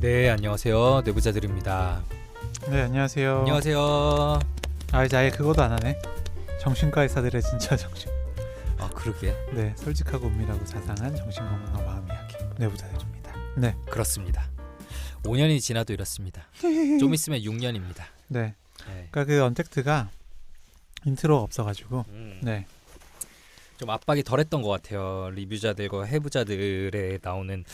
네, 안녕하세요. 내부자들입니다. 네, 안녕하세요. 안녕하세요. 이제 아예 그거도 안 하네. 정신과 의사들의 진짜 정신. 아, 그러게. 네, 솔직하고 은밀하고 자상한 정신건강과 마음 이야기 내부자들입니다. 네, 그렇습니다. 5년이 지나도 이렇습니다. 좀 있으면 6년입니다. 네. 네. 그러니까 그 언택트가 인트로가 없어가지고, 네, 좀 압박이 덜했던 것 같아요. 리뷰자들과 해부자들에 나오는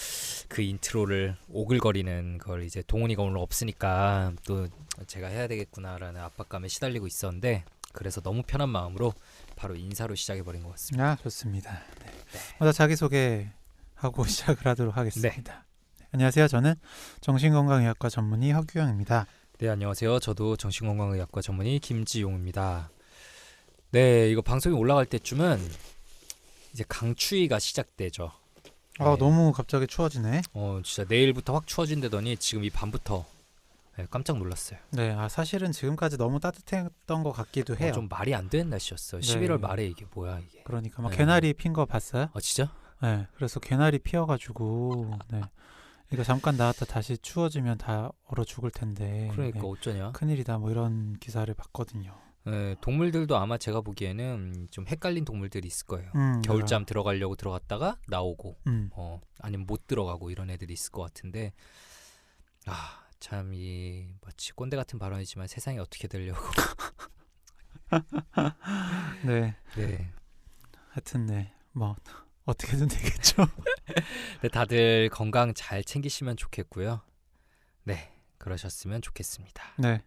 그 인트로를 오글거리는 걸 이제 동훈이가 오늘 없으니까 또 제가 해야 되겠구나라는 압박감에 시달리고 있었는데, 그래서 너무 편한 마음으로 바로 인사로 시작해버린 것 같습니다. 좋습니다. 네. 먼저 자기소개하고 시작을 하도록 하겠습니다. 네, 안녕하세요. 저는 정신건강의학과 전문의 허규영입니다. 네, 안녕하세요. 저도 정신건강의학과 전문의 김지용입니다. 네, 이거 방송이 올라갈 때쯤은 이제 강추위가 시작되죠. 네. 너무 갑자기 추워지네. 진짜 내일부터 확 추워진다더니 지금 이 밤부터 깜짝 놀랐어요. 네, 사실은 지금까지 너무 따뜻했던 것 같기도 해요. 좀 말이 안 되는 날씨였어요. 11월 말에 이게 뭐야 이게. 그러니까 막 네. 개나리 핀 거 봤어요? 진짜? 네, 그래서 개나리 피어가지고 이거 잠깐 나왔다 다시 추워지면 다 얼어 죽을 텐데. 그러니까 어쩌냐. 큰일이다 뭐 이런 기사를 봤거든요. 동물들도 아마 제가 보기에는 좀 헷갈린 동물들이 있을 거예요. 겨울잠 들어가려고 들어갔다가 나오고 아니면 못 들어가고 이런 애들이 있을 것 같은데, 참 이 마치 꼰대 같은 발언이지만 세상이 어떻게 되려고. 네. 네. 하여튼 뭐 어떻게든 되겠죠. 네, 다들 건강 잘 챙기시면 좋겠고요. 네, 그러셨으면 좋겠습니다. 네.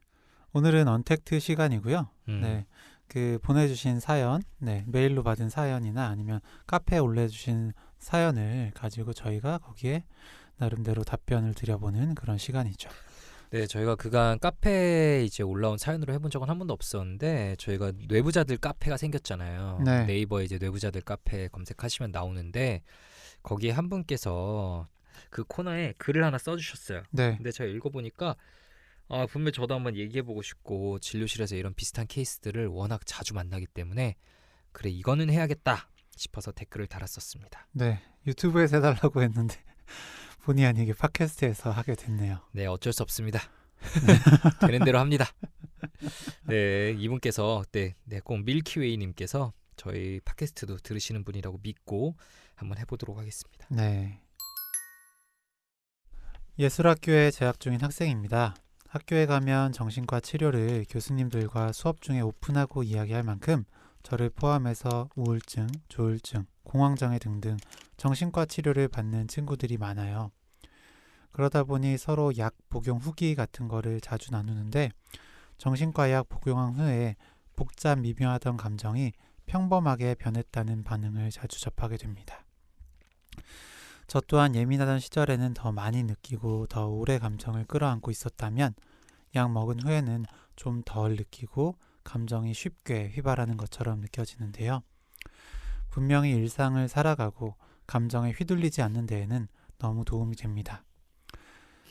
오늘은 언택트 시간이고요. 네. 그 보내주신 사연, 메일로 받은 사연이나 아니면 카페에 올려주신 사연을 가지고 저희가 거기에 나름대로 답변을 드려보는 그런 시간이죠. 네, 저희가 그간 카페에 이제 올라온 사연으로 해본 적은 한 번도 없었는데, 저희가 뇌부자들 카페가 생겼잖아요. 네. 네이버에 이제 뇌부자들 카페 검색하시면 나오는데, 거기에 한 분께서 그 코너에 글을 하나 써주셨어요. 네. 근데 제가 읽어보니까 분명 저도 한번 얘기해보고 싶고, 진료실에서 이런 비슷한 케이스들을 워낙 자주 만나기 때문에 그래 이거는 해야겠다 싶어서 댓글을 달았었습니다. 네, 유튜브에서 해달라고 했는데 본의 아니게 팟캐스트에서 하게 됐네요. 네, 어쩔 수 없습니다. 되는 대로 합니다. 네, 이분께서 꼭 밀키웨이님께서 저희 팟캐스트도 들으시는 분이라고 믿고 한번 해보도록 하겠습니다. 네. 예술학교에 재학 중인 학생입니다. 학교에 가면 정신과 치료를 교수님들과 수업 중에 오픈하고 이야기할 만큼 저를 포함해서 우울증, 조울증, 공황장애 등등 정신과 치료를 받는 친구들이 많아요. 그러다 보니 서로 약 복용 후기 같은 거를 자주 나누는데, 정신과 약 복용한 후에 복잡 미묘하던 감정이 평범하게 변했다는 반응을 자주 접하게 됩니다. 저 또한 예민하던 시절에는 더 많이 느끼고 더 오래 감정을 끌어안고 있었다면, 약 먹은 후에는 좀 덜 느끼고 감정이 쉽게 휘발하는 것처럼 느껴지는데요. 분명히 일상을 살아가고 감정에 휘둘리지 않는 데에는 너무 도움이 됩니다.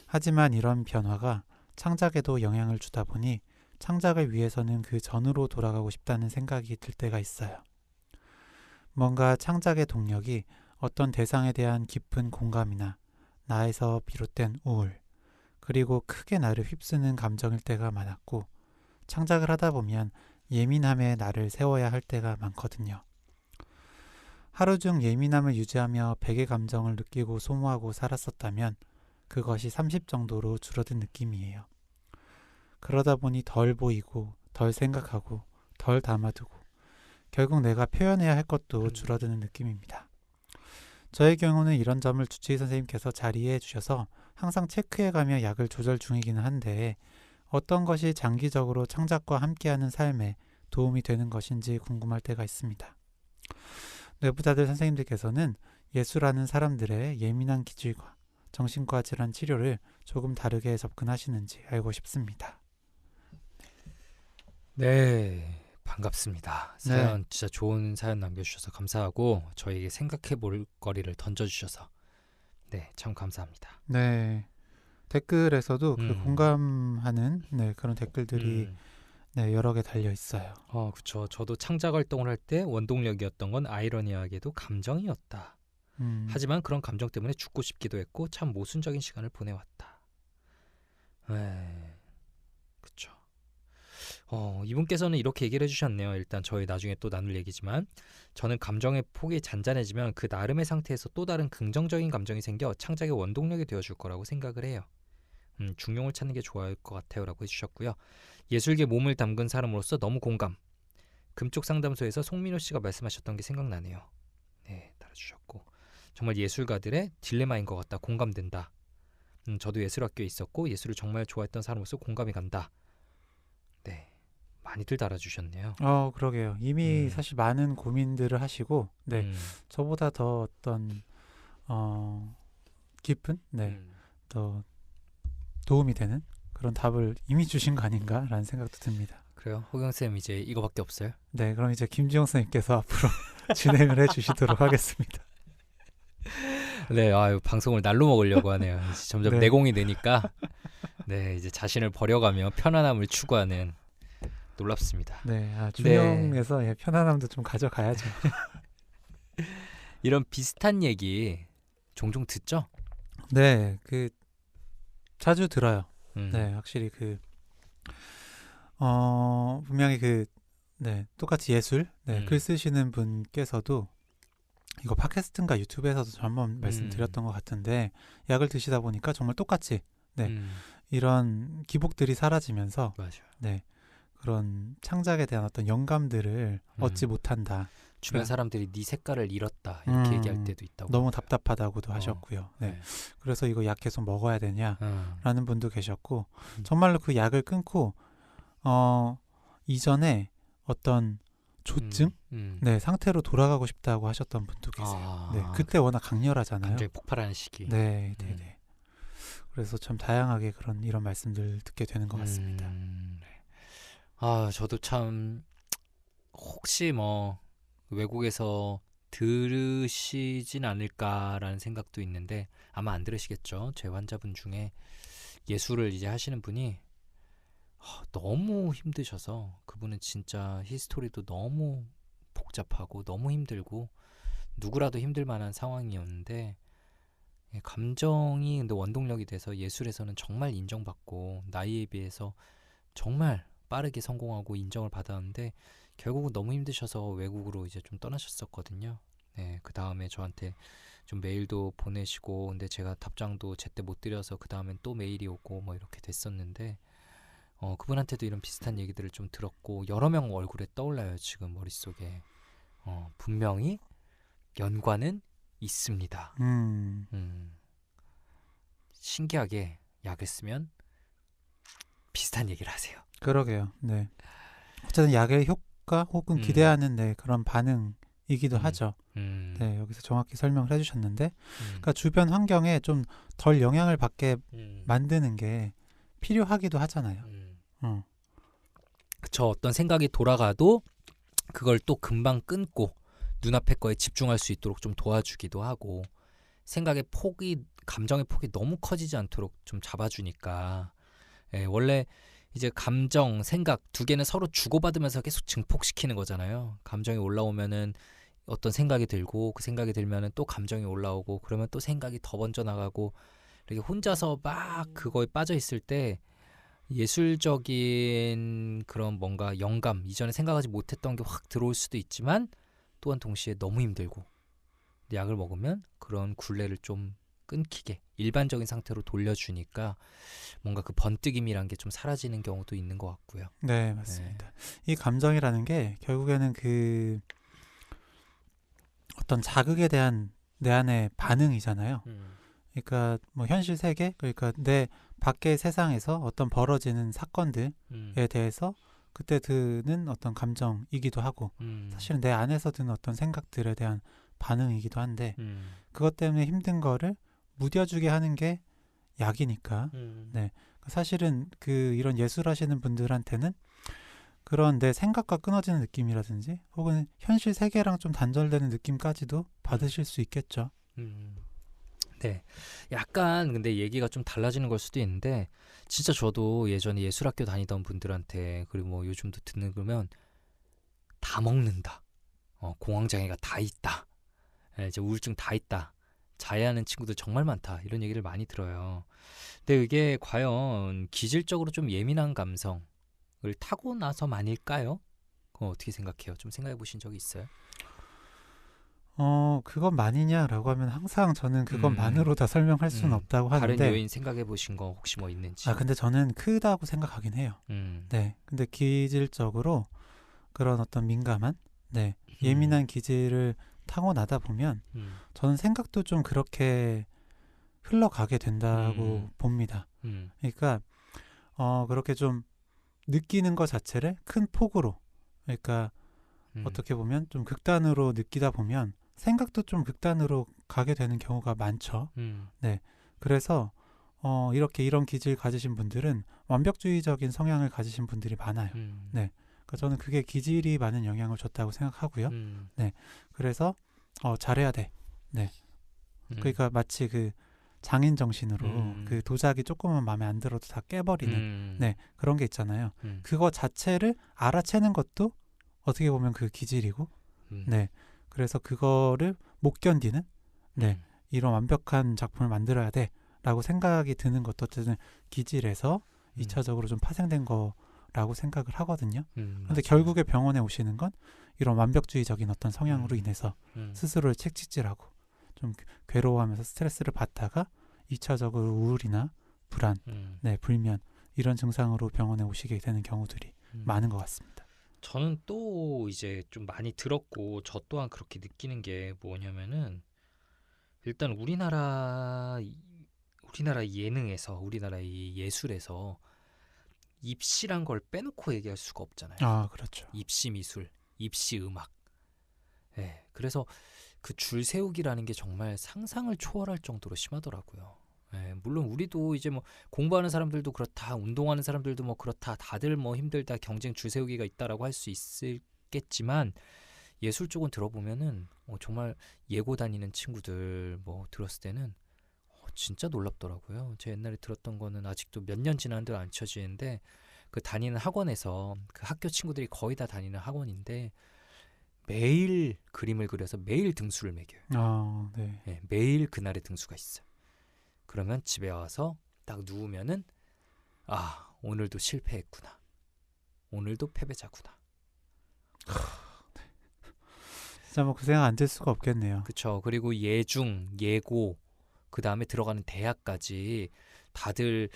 하지만 이런 변화가 창작에도 영향을 주다 보니 창작을 위해서는 그 전으로 돌아가고 싶다는 생각이 들 때가 있어요. 뭔가 창작의 동력이 어떤 대상에 대한 깊은 공감이나 나에서 비롯된 우울, 그리고 크게 나를 휩쓰는 감정일 때가 많았고, 창작을 하다 보면 예민함에 나를 세워야 할 때가 많거든요. 하루 중 예민함을 유지하며 100의 감정을 느끼고 소모하고 살았었다면 그것이 30 정도로 줄어든 느낌이에요. 그러다 보니 덜 보이고 덜 생각하고 덜 담아두고 결국 내가 표현해야 할 것도 줄어드는 느낌입니다. 저의 경우는 이런 점을 주치의 선생님께서 잘 이해해 주셔서 항상 체크해가며 약을 조절 중이기는 한데, 어떤 것이 장기적으로 창작과 함께하는 삶에 도움이 되는 것인지 궁금할 때가 있습니다. 뇌부자들 선생님들께서는 예술하는 사람들의 예민한 기질과 정신과 질환 치료를 조금 다르게 접근하시는지 알고 싶습니다. 네, 반갑습니다. 사연 진짜 좋은 사연 남겨주셔서 감사하고, 저에게 생각해볼 거리를 던져주셔서 참 감사합니다. 네, 댓글에서도 그 공감하는 그런 댓글들이 여러 개 달려 있어요. 그렇죠. 저도 창작 활동을 할 때 원동력이었던 건 아이러니하게도 감정이었다. 하지만 그런 감정 때문에 죽고 싶기도 했고 참 모순적인 시간을 보내왔다. 그쵸. 이분께서는 이렇게 얘기를 해주셨네요. 일단 저희 나중에 또 나눌 얘기지만 저는 감정의 폭이 잔잔해지면 그 나름의 상태에서 또 다른 긍정적인 감정이 생겨 창작의 원동력이 되어줄 거라고 생각을 해요. 중용을 찾는 게 좋을 것 같아요 라고 해주셨고요. 예술계 몸을 담근 사람으로서 너무 공감. 금쪽 상담소에서 송민호 씨가 말씀하셨던 게 생각나네요. 네, 달아주셨고 정말 예술가들의 딜레마인 것 같다. 공감된다. 저도 예술학교에 있었고 예술을 정말 좋아했던 사람으로서 공감이 간다. 네, 많이들 달아주셨네요. 그러게요. 이미 음. 사실 많은 고민들을 하시고, 네, 저보다 더 어떤 깊은, 네, 더 도움이 되는 그런 답을 이미 주신 거 아닌가라는 생각도 듭니다. 그래요? 호경쌤 이제 이거밖에 없어요? 네, 그럼 이제 김지영 선생님께서 앞으로 진행을 해주시도록 하겠습니다. 네, 아유 방송을 날로 먹으려고 하네요. 이제 점점 네. 내공이 느니까 네 이제 자신을 버려가며 편안함을 추구하는 놀랍습니다. 네, 중용에서 예, 편안함도 좀 가져가야죠. 이런 비슷한 얘기 종종 듣죠? 네, 자주 들어요. 음. 네, 확실히 분명히 똑같이 예술, 글 쓰시는 분께서도 이거 팟캐스트인가 유튜브에서도 저 한번 말씀드렸던 것 같은데 약을 드시다 보니까 정말 똑같이 이런 기복들이 사라지면서 맞아요. 그런 창작에 대한 어떤 영감들을 얻지 못한다. 주변 사람들이 네 색깔을 잃었다 이렇게 얘기할 때도 있다고. 너무 답답하다고도 하셨고요. 네. 그래서 이거 약 계속 먹어야 되냐라는 분도 계셨고 정말로 그 약을 끊고 이전에 어떤 조증 상태로 돌아가고 싶다고 하셨던 분도 계세요. 네, 그때 워낙 강렬하잖아요. 감정이 폭발하는 시기. 네. 그래서 참 다양하게 이런 말씀들 듣게 되는 것 같습니다. 저도 참 혹시 뭐 외국에서 들으시진 않을까라는 생각도 있는데 아마 안 들으시겠죠. 제 환자분 중에 예술을 이제 하시는 분이 너무 힘드셔서 그분은 진짜 히스토리도 너무 복잡하고 너무 힘들고 누구라도 힘들 만한 상황이었는데 감정이 근데 원동력이 돼서 예술에서는 정말 인정받고 나이에 비해서 정말 빠르게 성공하고 인정을 받았는데 결국은 너무 힘드셔서 외국으로 이제 좀 떠나셨었거든요. 네, 그 다음에 저한테 좀 메일도 보내시고 근데 제가 답장도 제때 못 드려서 그 다음엔 또 메일이 오고 뭐 이렇게 됐었는데 그분한테도 이런 비슷한 얘기들을 좀 들었고 여러 명 얼굴에 떠올라요. 지금 머릿속에 분명히 연관은 있습니다. 신기하게 약을 쓰면 비슷한 얘기를 하세요. 그러게요. 네. 어쨌든 약의 효과 혹은 기대하는 그런 반응이기도 하죠. 네, 여기서 정확히 설명을 해주셨는데, 그러니까 주변 환경에 좀 덜 영향을 받게 만드는 게 필요하기도 하잖아요. 그쵸. 어떤 생각이 돌아가도 그걸 또 금방 끊고 눈앞의 거에 집중할 수 있도록 좀 도와주기도 하고 생각의 폭이 감정의 폭이 너무 커지지 않도록 좀 잡아주니까 원래 이제 감정, 생각 두 개는 서로 주고받으면서 계속 증폭시키는 거잖아요. 감정이 올라오면은 어떤 생각이 들고 그 생각이 들면은 또 감정이 올라오고 그러면 또 생각이 더 번져 나가고 이렇게 혼자서 막 그거에 빠져 있을 때 예술적인 그런 뭔가 영감, 이전에 생각하지 못했던 게 확 들어올 수도 있지만 또한 동시에 너무 힘들고 약을 먹으면 그런 굴레를 좀 끊기게 일반적인 상태로 돌려주니까 뭔가 그 번뜩임이란 게 좀 사라지는 경우도 있는 것 같고요. 네, 맞습니다. 이 감정이라는 게 결국에는 어떤 자극에 대한 내 안의 반응이잖아요. 그러니까 뭐 현실 세계, 그러니까 내 밖의 세상에서 어떤 벌어지는 사건들에 대해서 그때 드는 어떤 감정이기도 하고 사실은 내 안에서 드는 어떤 생각들에 대한 반응이기도 한데 그것 때문에 힘든 거를 무뎌주게 하는 게 약이니까 네, 사실은 이런 예술하시는 분들한테는 그런 내 생각과 끊어지는 느낌이라든지 혹은 현실 세계랑 좀 단절되는 느낌까지도 받으실 수 있겠죠. 네, 약간 근데 얘기가 좀 달라지는 걸 수도 있는데 진짜 저도 예전에 예술학교 다니던 분들한테 그리고 뭐 요즘도 듣는 그러면 다 먹는다, 공황장애가 다 있다, 이제 우울증 다 있다, 자해하는 친구들 정말 많다 이런 얘기를 많이 들어요. 근데 이게 과연 기질적으로 좀 예민한 감성을 타고나서만일까요? 그거 어떻게 생각해요? 좀 생각해 보신 적이 있어요? 그건 많이냐라고 하면 항상 저는 그것만으로 다 설명할 수는 없다고 다른 하는데, 요인 생각해 보신 거 혹시 뭐 있는지. 근데 저는 크다고 생각하긴 해요. 음. 네. 근데 기질적으로 그런 어떤 민감한, 네, 음. 예민한 기질을 타고나다 보면 저는 생각도 좀 그렇게 흘러가게 된다고 봅니다. 그러니까 그렇게 좀 느끼는 것 자체를 큰 폭으로, 그러니까 어떻게 보면 좀 극단으로 느끼다 보면 생각도 좀 극단으로 가게 되는 경우가 많죠. 네. 그래서 이렇게 이런 기질 가지신 분들은 완벽주의적인 성향을 가지신 분들이 많아요. 네. 그러니까 저는 그게 기질이 많은 영향을 줬다고 생각하고요. 네. 그래서 잘해야 돼. 네. 그러니까 마치 그 장인 정신으로 그 도자기 조금만 마음에 안 들어도 다 깨버리는 네, 그런 게 있잖아요. 그거 자체를 알아채는 것도 어떻게 보면 그 기질이고, 네. 그래서 그거를 못 견디는, 네. 이런 완벽한 작품을 만들어야 돼라고 생각이 드는 것도 어쨌든 기질에서 2차적으로 좀 파생된 거라고 생각을 하거든요. 근데 결국에 병원에 오시는 건 이런 완벽주의적인 어떤 성향으로 인해서 스스로를 책찍질하고 좀 괴로워하면서 스트레스를 받다가 2차적으로 우울이나 불안, 네, 불면 이런 증상으로 병원에 오시게 되는 경우들이 많은 것 같습니다. 저는 또 이제 좀 많이 들었고 저 또한 그렇게 느끼는 게 뭐냐면은 일단 우리나라 예능에서 우리나라 이 예술에서 입시란 걸 빼놓고 얘기할 수가 없잖아요. 그렇죠. 입시 미술, 입시 음악. 네, 그래서 그 줄 세우기라는 게 정말 상상을 초월할 정도로 심하더라고요. 네, 물론 우리도 이제 뭐 공부하는 사람들도 그렇다, 운동하는 사람들도 뭐 그렇다, 다들 뭐 힘들다, 경쟁 줄 세우기가 있다라고 할 수 있겠지만 예술 쪽은 들어보면은 정말 예고 다니는 친구들 뭐 들었을 때는 진짜 놀랍더라고요. 제 옛날에 들었던 거는 아직도 몇 년 지났는데도 안 쳐지는데 그 다니는 학원에서 그 학교 친구들이 거의 다 다니는 학원인데 매일 그림을 그려서 매일 등수를 매겨요. 네. 네, 매일 그날의 등수가 있어요. 그러면 집에 와서 딱 누우면은 오늘도 실패했구나. 오늘도 패배자구나. 진짜 뭐 그 생각 안 들 수가 없겠네요. 그렇죠. 그리고 예중, 예고, 그 다음에 들어가는 대학까지 다들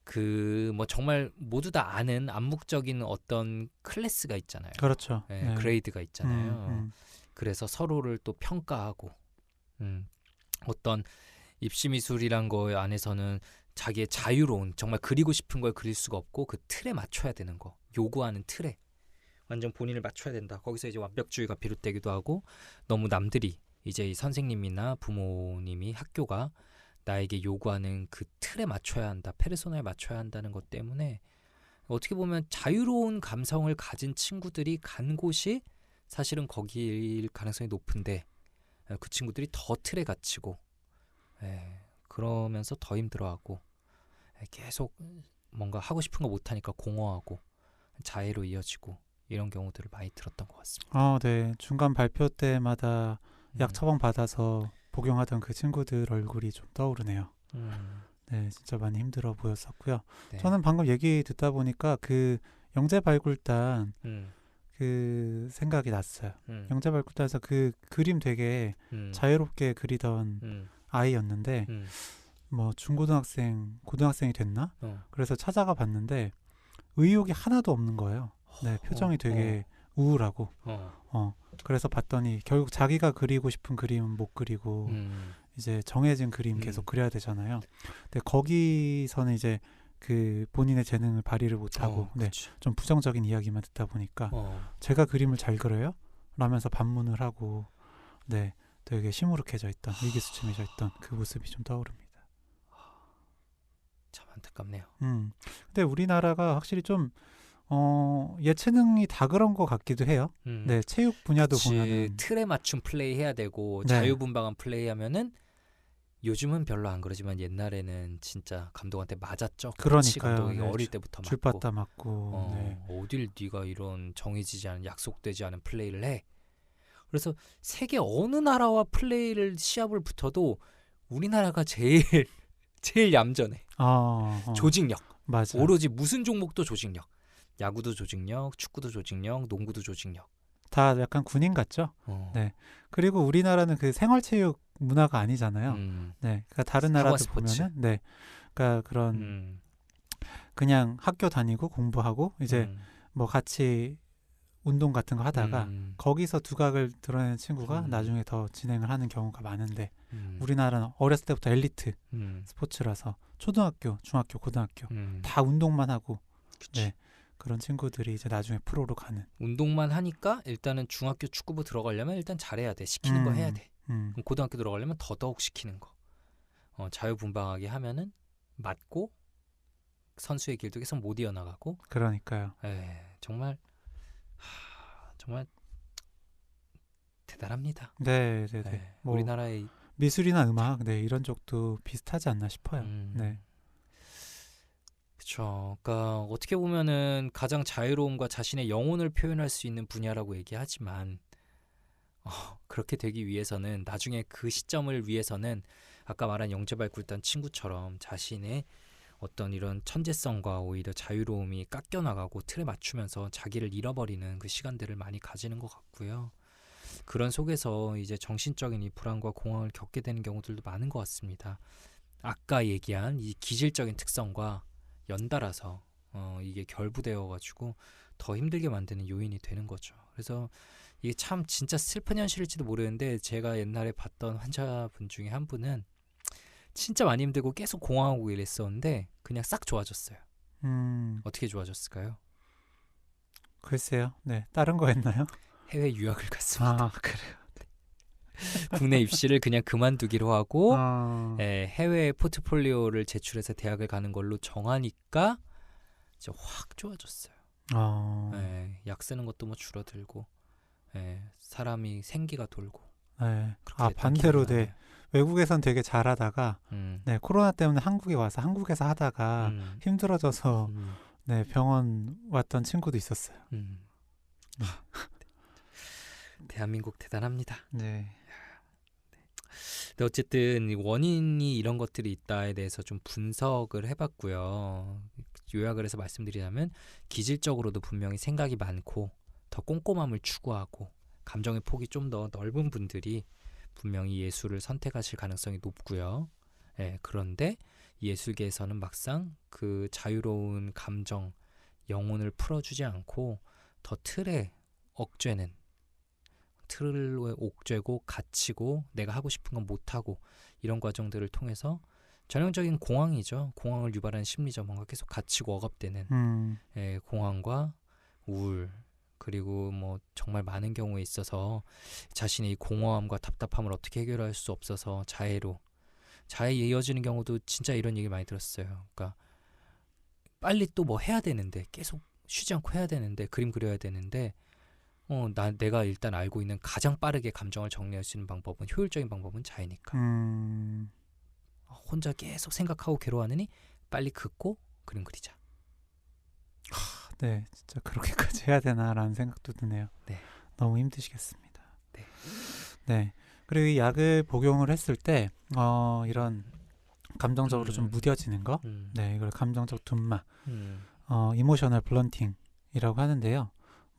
그 뭐 정말 모두 다 아는 암묵적인 어떤 클래스가 있잖아요. 그렇죠. 네, 네. 그레이드가 있잖아요. 그래서 서로를 또 평가하고 어떤 입시미술이란 거 안에서는 자기의 자유로운 정말 그리고 싶은 걸 그릴 수가 없고 그 틀에 맞춰야 되는 거, 요구하는 틀에 완전 본인을 맞춰야 된다. 거기서 이제 완벽주의가 비롯되기도 하고 너무 남들이 이제 이 선생님이나 부모님이 학교가 나에게 요구하는 그 틀에 맞춰야 한다, 페르소나에 맞춰야 한다는 것 때문에 어떻게 보면 자유로운 감성을 가진 친구들이 간 곳이 사실은 거기일 가능성이 높은데 그 친구들이 더 틀에 갇히고 그러면서 더 힘들어하고 계속 뭔가 하고 싶은 거 못하니까 공허하고 자해로 이어지고 이런 경우들을 많이 들었던 것 같습니다. 네. 중간 발표 때마다 약 처방 받아서 복용하던 그 친구들 얼굴이 좀 떠오르네요. 네, 진짜 많이 힘들어 보였었고요. 네. 저는 방금 얘기 듣다 보니까 그 영재발굴단 그 생각이 났어요. 영재발굴단에서 그 그림 되게 자유롭게 그리던 아이였는데 뭐 중고등학생, 고등학생이 됐나? 그래서 찾아가 봤는데 의욕이 하나도 없는 거예요. 네, 표정이 되게 우울하고 그래서 봤더니 결국 자기가 그리고 싶은 그림은 못 그리고 이제 정해진 그림 계속 그려야 되잖아요. 근데 거기서는 이제 그 본인의 재능을 발휘를 못하고 좀 부정적인 이야기만 듣다 보니까 제가 그림을 잘 그려요? 라면서 반문을 하고 되게 시무룩해져 있던, 위기수침해져 있던 그 모습이 좀 떠오릅니다. 참 안타깝네요. 근데 우리나라가 확실히 좀 예체능이 다 그런 것 같기도 해요. 네, 체육 분야도 보면은 틀에 맞춘 플레이 해야 되고 자유분방한 플레이 하면은 요즘은 별로 안 그러지만 옛날에는 진짜 감독한테 맞았죠. 그러니까요. 감독이 어릴 때부터 줄 맞고. 받다 맞고. 어딜 네가 이런 정해지지 않은 약속되지 않은 플레이를 해. 그래서 세계 어느 나라와 플레이를 시합을 붙어도 우리나라가 제일 제일 얌전해. 조직력. 맞아. 오로지 무슨 종목도 조직력. 야구도 조직력, 축구도 조직력, 농구도 조직력. 다 약간 군인 같죠? 네. 그리고 우리나라는 그 생활체육 문화가 아니잖아요. 네. 그러니까 다른 학원 나라들 스포츠. 보면은 네. 그러니까 그런 그냥 학교 다니고 공부하고 이제 뭐 같이 운동 같은 거 하다가 거기서 두각을 드러내는 친구가 나중에 더 진행을 하는 경우가 많은데 우리나라는 어렸을 때부터 엘리트 스포츠라서 초등학교, 중학교, 고등학교 다 운동만 하고 네, 그런 친구들이 이제 나중에 프로로 가는. 운동만 하니까 일단은 중학교 축구부 들어가려면 일단 잘해야 돼. 시키는 거 해야 돼. 그럼 고등학교 들어가려면 더더욱 시키는 거. 자유분방하게 하면은 맞고 선수의 길도 계속 못 이어나가고. 그러니까요. 정말 대단합니다. 네. 뭐 우리나라의 미술이나 음악, 네, 이런 쪽도 비슷하지 않나 싶어요. 네. 그렇죠. 그러니까 어떻게 보면은 가장 자유로움과 자신의 영혼을 표현할 수 있는 분야라고 얘기하지만 그렇게 되기 위해서는 나중에 그 시점을 위해서는 아까 말한 영재발굴단 친구처럼 자신의 어떤 이런 천재성과 오히려 자유로움이 깎여나가고 틀에 맞추면서 자기를 잃어버리는 그 시간들을 많이 가지는 것 같고요. 그런 속에서 이제 정신적인 이 불안과 공황을 겪게 되는 경우들도 많은 것 같습니다. 아까 얘기한 이 기질적인 특성과 연달아서 이게 결부되어가지고 더 힘들게 만드는 요인이 되는 거죠. 그래서 이게 참 진짜 슬픈 현실일지도 모르는데 제가 옛날에 봤던 환자분 중에 한 분은 진짜 많이 힘들고 계속 공황하고 이랬었는데 그냥 싹 좋아졌어요. 어떻게 좋아졌을까요? 글쎄요. 네, 다른 거 했나요? 해외 유학을 갔습니다. 그래요. 국내 입시를 그냥 그만두기로 하고 해외 포트폴리오를 제출해서 대학을 가는 걸로 정하니까 이제 확 좋아졌어요. 약 쓰는 것도 뭐 줄어들고 사람이 생기가 돌고. 반대로 네. 외국에선 되게 잘하다가 네, 코로나 때문에 한국에 와서 한국에서 하다가 힘들어져서 네, 병원 왔던 친구도 있었어요. 대한민국 대단합니다. 네. 근데 어쨌든 원인이 이런 것들이 있다에 대해서 좀 분석을 해봤고요. 요약을 해서 말씀드리자면 기질적으로도 분명히 생각이 많고 더 꼼꼼함을 추구하고 감정의 폭이 좀 더 넓은 분들이 분명히 예술을 선택하실 가능성이 높고요. 그런데 예술계에서는 막상 그 자유로운 감정, 영혼을 풀어주지 않고 더 틀에 억죄는 틀을 옥죄고 갇히고 내가 하고 싶은 건 못하고 이런 과정들을 통해서 전형적인 공황이죠. 공황을 유발하는 심리죠. 뭔가 계속 갇히고 억압되는 공황과 우울 그리고 뭐 정말 많은 경우에 있어서 자신의 이 공허함과 답답함을 어떻게 해결할 수 없어서 자해에 이어지는 경우도 진짜 이런 얘기 많이 들었어요. 그러니까 빨리 또 뭐 해야 되는데 계속 쉬지 않고 해야 되는데 그림 그려야 되는데 내가 일단 알고 있는 가장 빠르게 감정을 정리할 수 있는 방법은 효율적인 방법은 자해니까. 혼자 계속 생각하고 괴로워하느니 빨리 긋고 그림 그리자. 네, 진짜 그렇게까지 해야 되나라는 생각도 드네요. 네. 너무 힘드시겠습니다. 네. 네. 그리고 이 약을 복용을 했을 때 이런 감정적으로 좀 무뎌지는 거, 네, 이걸 감정적 둔마, 이모셔널 블런팅이라고 하는데요.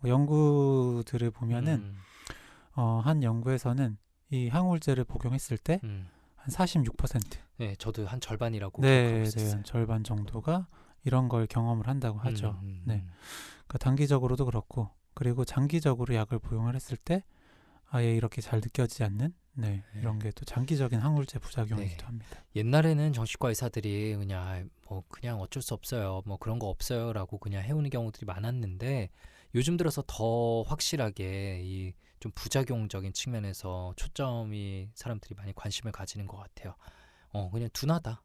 연구들을 보면은 한 연구에서는 이 항우울제를 복용했을 때 한 46%. 네, 저도 한 절반이라고 네, 기억하고 네, 절반 정도가 이런 걸 경험을 한다고 하죠. 네, 그러니까 단기적으로도 그렇고 그리고 장기적으로 약을 복용을 했을 때 아예 이렇게 잘 느껴지지 않는 이런 게 또 장기적인 항우울제 부작용이기도 합니다. 옛날에는 정신과 의사들이 그냥 어쩔 수 없어요. 뭐 그런 거 없어요라고 그냥 해오는 경우들이 많았는데 요즘 들어서 더 확실하게 이 좀 부작용적인 측면에서 초점이 사람들이 많이 관심을 가지는 것 같아요. 그냥 둔하다.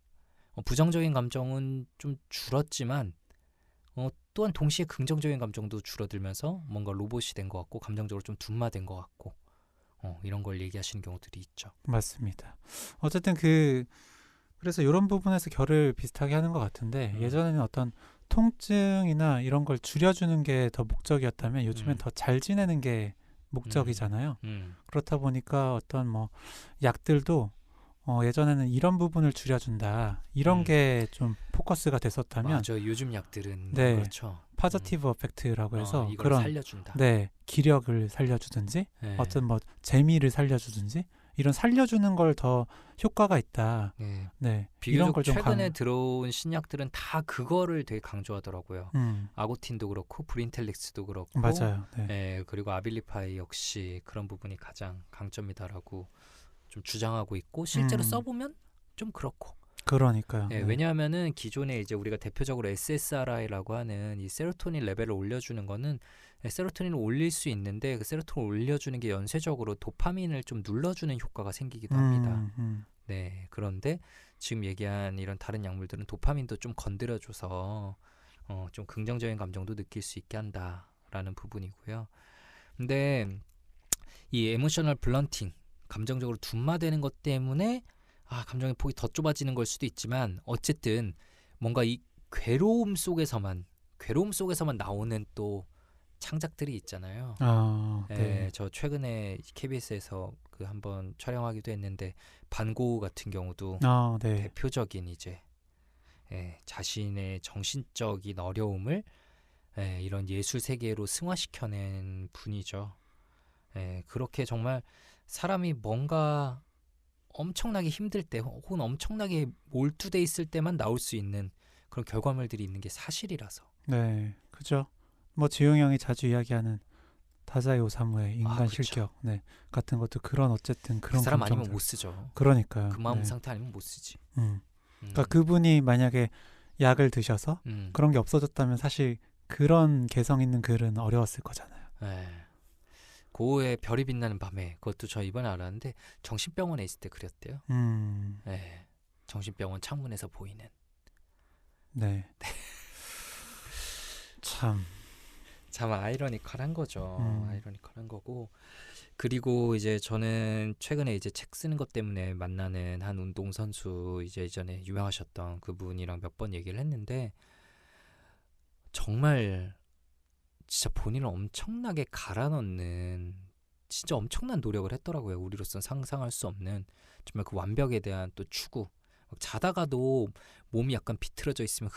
부정적인 감정은 좀 줄었지만 또한 동시에 긍정적인 감정도 줄어들면서 뭔가 로봇이 된 것 같고 감정적으로 좀 둔마된 것 같고 이런 걸 얘기하시는 경우들이 있죠. 맞습니다. 어쨌든 그래서 이런 부분에서 결을 비슷하게 하는 것 같은데 예전에는 어떤 통증이나 이런 걸 줄여주는 게 더 목적이었다면 요즘엔 더 잘 지내는 게 목적이잖아요. 그렇다 보니까 어떤 뭐 약들도 예전에는 이런 부분을 줄여준다 이런 게 좀 포커스가 됐었다면 맞아. 요즘 약들은 네. 그렇죠. 파저티브 어펙트라고 해서 이걸 그런 살려준다. 네 기력을 살려주든지 네. 어떤 뭐 재미를 살려주든지 이런 살려주는 걸 더 효과가 있다. 네. 네 비교적 이런 걸 좀 최근에 들어온 신약들은 다 그거를 되게 강조하더라고요. 아고틴도 그렇고 브린텔릭스도 그렇고 맞아요. 네. 예, 그리고 아빌리파이 역시 그런 부분이 가장 강점이다라고 좀 주장하고 있고 실제로 써보면 좀 그렇고. 그러니까요. 예, 네. 왜냐하면은 기존에 이제 우리가 대표적으로 SSRI라고 하는 이 세로토닌 레벨을 올려주는 거는 세로토닌을 올릴 수 있는데 그 세로토닌을 올려주는 게 연쇄적으로 도파민을 좀 눌러주는 효과가 생기기도 합니다. 네, 그런데 지금 얘기한 이런 다른 약물들은 도파민도 좀 건드려줘서 좀 긍정적인 감정도 느낄 수 있게 한다라는 부분이고요. 근데 이 에모셔널 블런팅, 감정적으로 둔마되는 것 때문에 감정의 폭이 더 좁아지는 걸 수도 있지만 어쨌든 뭔가 이 괴로움 속에서만 나오는 또 창작들이 있잖아요. 네. 저 최근에 KBS에서 그 한번 촬영하기도 했는데 반고우 같은 경우도 네. 대표적인 이제 자신의 정신적인 어려움을 이런 예술 세계로 승화시켜낸 분이죠. 그렇게 정말 사람이 뭔가 엄청나게 힘들 때 혹은 엄청나게 몰두돼 있을 때만 나올 수 있는 그런 결과물들이 있는 게 사실이라서. 네, 그죠. 뭐 지용 형이 자주 이야기하는 다자이 오사무의 인간 그쵸. 실격, 네, 같은 것도 그런 어쨌든 그 그런 사람 감정들. 아니면 못 쓰죠. 그러니까요. 그 마음 네. 상태 아니면 못 쓰지. 그러니까 그분이 만약에 약을 드셔서 그런 게 없어졌다면 사실 그런 개성 있는 글은 어려웠을 거잖아요. 고우의 별이 빛나는 밤에 그것도 저 이번에 알았는데 정신병원에 있을 때 그렸대요. 정신병원 창문에서 보이는. 네. 참 아이러니컬한 거죠. 아이러니컬한 거고. 그리고 이제 저는 최근에 이제 책 쓰는 것 때문에 만나는 한 운동 선수 이제 예전에 유명하셨던 그분이랑 몇 번 얘기를 했는데 정말 진짜 본인을 엄청나게 갈아넣는 진짜 엄청난 노력을 했더라고요. 우리로서는 상상할 수 없는 정말 그 완벽에 대한 또 추구. 막 자다가도 몸이 약간 비틀어져 있으면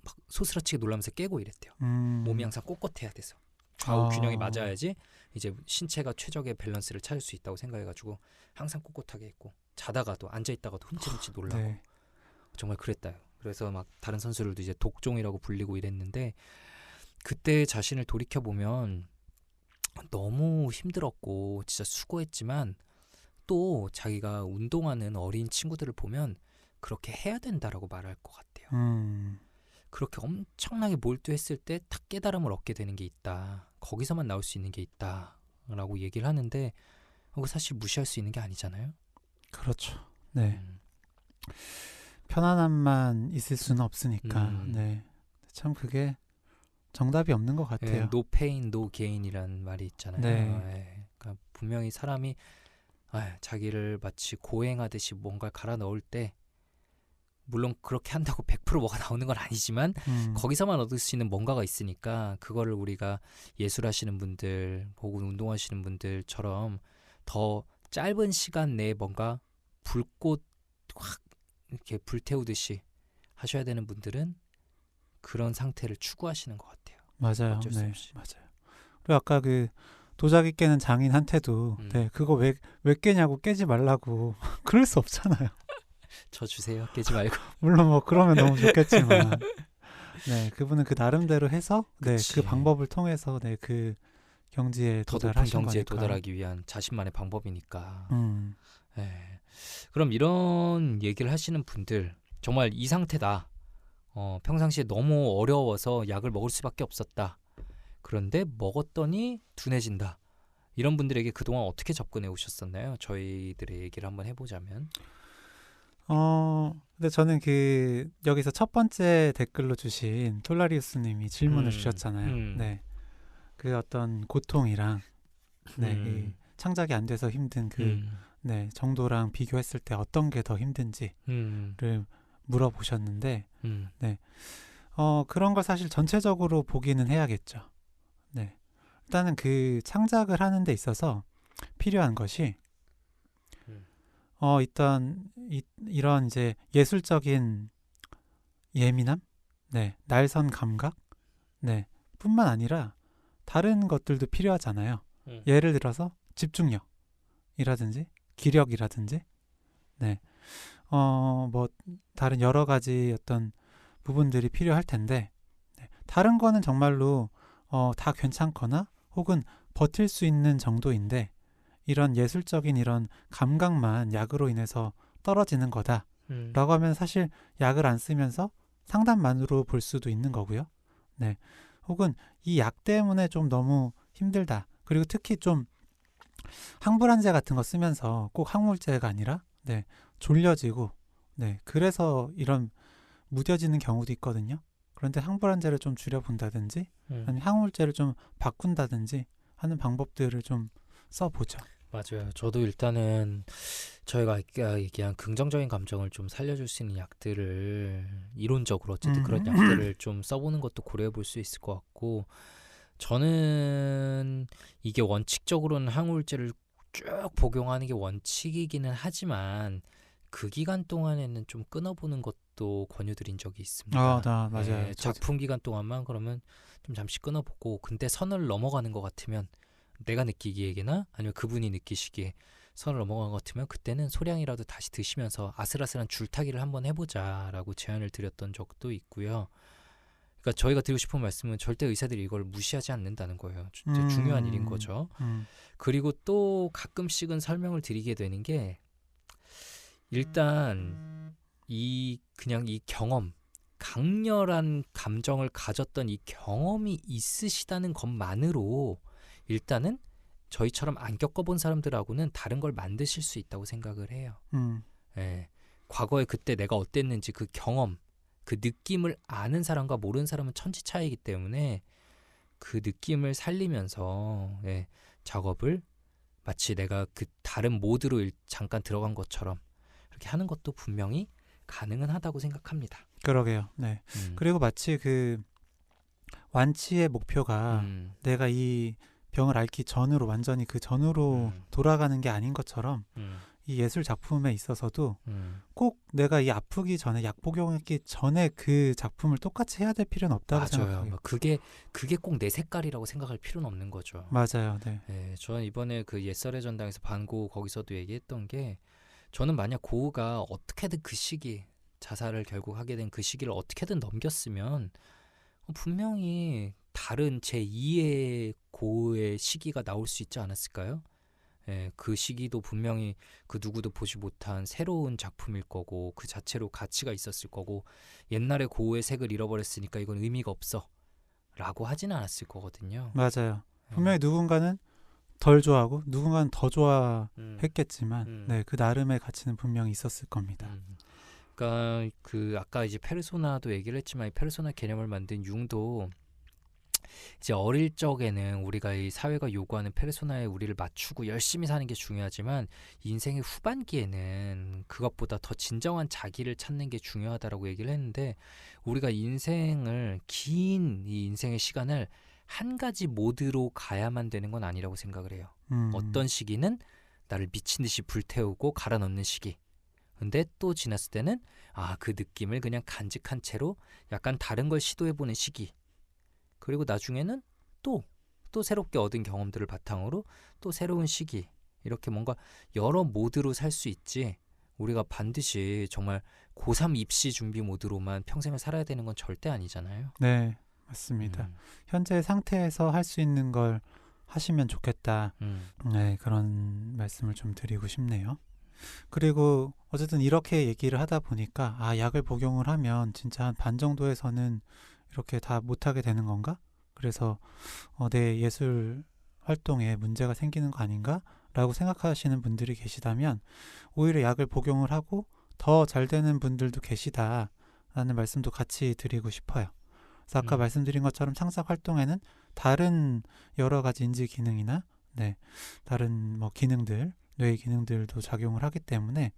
막 소스라치게 놀라면서 깨고 이랬대요. 몸이 항상 꼿꼿해야 돼서 좌우 균형이 맞아야지 이제 신체가 최적의 밸런스를 찾을 수 있다고 생각해가지고 항상 꼿꼿하게 있고 자다가도 앉아있다가도 흠칫흠칫 놀라고. 네. 정말 그랬다요. 그래서 막 다른 선수들도 이제 독종이라고 불리고 이랬는데 그때 자신을 돌이켜보면 너무 힘들었고 진짜 수고했지만 또 자기가 운동하는 어린 친구들을 보면 그렇게 해야 된다라고 말할 것 같아요. 그렇게 엄청나게 몰두했을 때 딱 깨달음을 얻게 되는 게 있다. 거기서만 나올 수 있는 게 있다 라고 얘기를 하는데 그거 사실 무시할 수 있는 게 아니잖아요. 그렇죠. 네. 편안함만 있을 수는 없으니까. 네. 참 그게 정답이 없는 것 같아요. No pain, no gain이라는 말이 있잖아요. 네. 그러니까 분명히 사람이 자기를 마치 고행하듯이 뭔가를 갈아 넣을 때 물론 그렇게 한다고 100% 뭐가 나오는 건 아니지만 거기서만 얻을 수 있는 뭔가가 있으니까 그거를 우리가 예술하시는 분들 혹은 운동하시는 분들처럼 더 짧은 시간 내에 뭔가 불꽃 확 이렇게 불태우듯이 하셔야 되는 분들은 그런 상태를 추구하시는 것 같아요. 맞아요. 어쩔 수 네, 없이. 맞아요. 그리고 아까 그 도자기 깨는 장인한테도 네, 그거 왜 깨냐고 깨지 말라고 그럴 수 없잖아요. 저 주세요. 깨지 말고. 물론 뭐 그러면 너무 좋겠지만 네, 그분은 그 나름대로 해서 네, 그치. 그 방법을 통해서 네, 그 경지에 더 높은 도달하신 경지에 거니까. 도달하기 위한 자신만의 방법이니까. 네. 그럼 이런 얘기를 하시는 분들 정말 이 상태다. 평상시에 너무 어려워서 약을 먹을 수밖에 없었다. 그런데 먹었더니 둔해진다. 이런 분들에게 그동안 어떻게 접근해 오셨었나요? 저희들의 얘기를 한번 해보자면. 근데 저는 그 여기서 첫 번째 댓글로 주신 톨라리우스님이 질문을 주셨잖아요. 네, 그 어떤 고통이랑 네, 이 창작이 안 돼서 힘든 그 네, 정도랑 비교했을 때 어떤 게 더 힘든지를 물어보셨는데, 네, 그런 걸 사실 전체적으로 보기는 해야겠죠. 네, 일단은 그 창작을 하는 데 있어서 필요한 것이 일단 이런 이제 예술적인 예민함, 네, 날선 감각, 네, 뿐만 아니라 다른 것들도 필요하잖아요. 예를 들어서 집중력이라든지 기력이라든지, 네, 뭐 다른 여러 가지 어떤 부분들이 필요할 텐데, 네, 다른 거는 정말로 다 괜찮거나 혹은 버틸 수 있는 정도인데 이런 예술적인 이런 감각만 약으로 인해서 떨어지는 거다라고 하면 사실 약을 안 쓰면서 상담만으로 볼 수도 있는 거고요. 네, 혹은 이 약 때문에 좀 너무 힘들다. 그리고 특히 좀 항불안제 같은 거 쓰면서 꼭 항물제가 아니라 네, 졸려지고 네, 그래서 이런 무뎌지는 경우도 있거든요. 그런데 항불안제를 좀 줄여본다든지 아니면 항물제를 좀 바꾼다든지 하는 방법들을 좀 써보죠. 맞아요. 저도 일단은 저희가 아까 얘기한 긍정적인 감정을 좀 살려줄 수 있는 약들을 이론적으로 어쨌든 그런 약들을 좀 써보는 것도 고려해 볼 수 있을 것 같고, 저는 이게 원칙적으로는 항우울제를 쭉 복용하는 게 원칙이기는 하지만 그 기간 동안에는 좀 끊어보는 것도 권유드린 적이 있습니다. 맞아요. 작품 기간 동안만 그러면 좀 잠시 끊어보고, 근데 선을 넘어가는 것 같으면 내가 느끼기에나 아니면 그분이 느끼시기에 선을 넘어간 것 같으면 그때는 소량이라도 다시 드시면서 아슬아슬한 줄타기를 한번 해보자라고 제안을 드렸던 적도 있고요. 그러니까 저희가 드리고 싶은 말씀은 절대 의사들이 이걸 무시하지 않는다는 거예요. 진짜 중요한 일인 거죠. 그리고 또 가끔씩은 설명을 드리게 되는 게, 일단 그냥 이 경험, 강렬한 감정을 가졌던 이 경험이 있으시다는 것만으로 일단은 저희처럼 안 겪어본 사람들하고는 다른 걸 만드실 수 있다고 생각을 해요. 예, 과거에 그때 내가 어땠는지 그 경험, 그 느낌을 아는 사람과 모르는 사람은 천지 차이이기 때문에 그 느낌을 살리면서 작업을 마치 내가 그 다른 모드로 잠깐 들어간 것처럼 이렇게 하는 것도 분명히 가능은 하다고 생각합니다. 그러게요. 네. 그리고 마치 그 완치의 목표가 내가 이 병을 앓기 전으로 완전히 그 전으로 돌아가는 게 아닌 것처럼 이 예술 작품에 있어서도 꼭 내가 이 아프기 전에 약 복용했기 전에 그 작품을 똑같이 해야 될 필요는 없다고 생각해요. 그게 꼭 내 색깔이라고 생각할 필요는 없는 거죠. 맞아요. 네. 저는 이번에 그 옛설의 전당에서 반고 거기서도 얘기했던 게, 저는 만약 고우가 어떻게든 그 시기, 자살을 결국 하게 된 그 시기를 어떻게든 넘겼으면 분명히 다른 제2의 고우의 시기가 나올 수 있지 않았을까요? 그 시기도 분명히 그 누구도 보지 못한 새로운 작품일 거고 그 자체로 가치가 있었을 거고, 옛날에 고우의 색을 잃어버렸으니까 이건 의미가 없어 라고 하진 않았을 거거든요. 맞아요. 분명히 누군가는 덜 좋아하고 누군가는 더 좋아했겠지만 네, 그 나름의 가치는 분명히 있었을 겁니다. 그러니까 그 아까 이제 페르소나도 얘기를 했지만, 이 페르소나 개념을 만든 융도 이제 어릴 적에는 우리가 이 사회가 요구하는 페르소나에 우리를 맞추고 열심히 사는 게 중요하지만, 인생의 후반기에는 그것보다 더 진정한 자기를 찾는 게 중요하다라고 얘기를 했는데, 우리가 인생을 긴 이 인생의 시간을 한 가지 모드로 가야만 되는 건 아니라고 생각을 해요. 어떤 시기는 나를 미친 듯이 불태우고 갈아 넣는 시기, 근데 또 지났을 때는 그 느낌을 그냥 간직한 채로 약간 다른 걸 시도해보는 시기, 그리고 나중에는 또 새롭게 얻은 경험들을 바탕으로 또 새로운 시기, 이렇게 뭔가 여러 모드로 살 수 있지, 우리가 반드시 정말 고3 입시 준비 모드로만 평생을 살아야 되는 건 절대 아니잖아요. 네, 맞습니다. 현재 상태에서 할 수 있는 걸 하시면 좋겠다. 네, 그런 말씀을 좀 드리고 싶네요. 그리고 어쨌든 이렇게 얘기를 하다 보니까 약을 복용을 하면 진짜 한 반 정도에서는 이렇게 다 못하게 되는 건가? 그래서 내 예술 활동에 문제가 생기는 거 아닌가? 라고 생각하시는 분들이 계시다면 오히려 약을 복용을 하고 더 잘 되는 분들도 계시다라는 말씀도 같이 드리고 싶어요. 그래서 아까 말씀드린 것처럼 창작 활동에는 다른 여러 가지 인지 기능이나 다른 뭐 기능들, 뇌의 기능들도 작용을 하기 때문에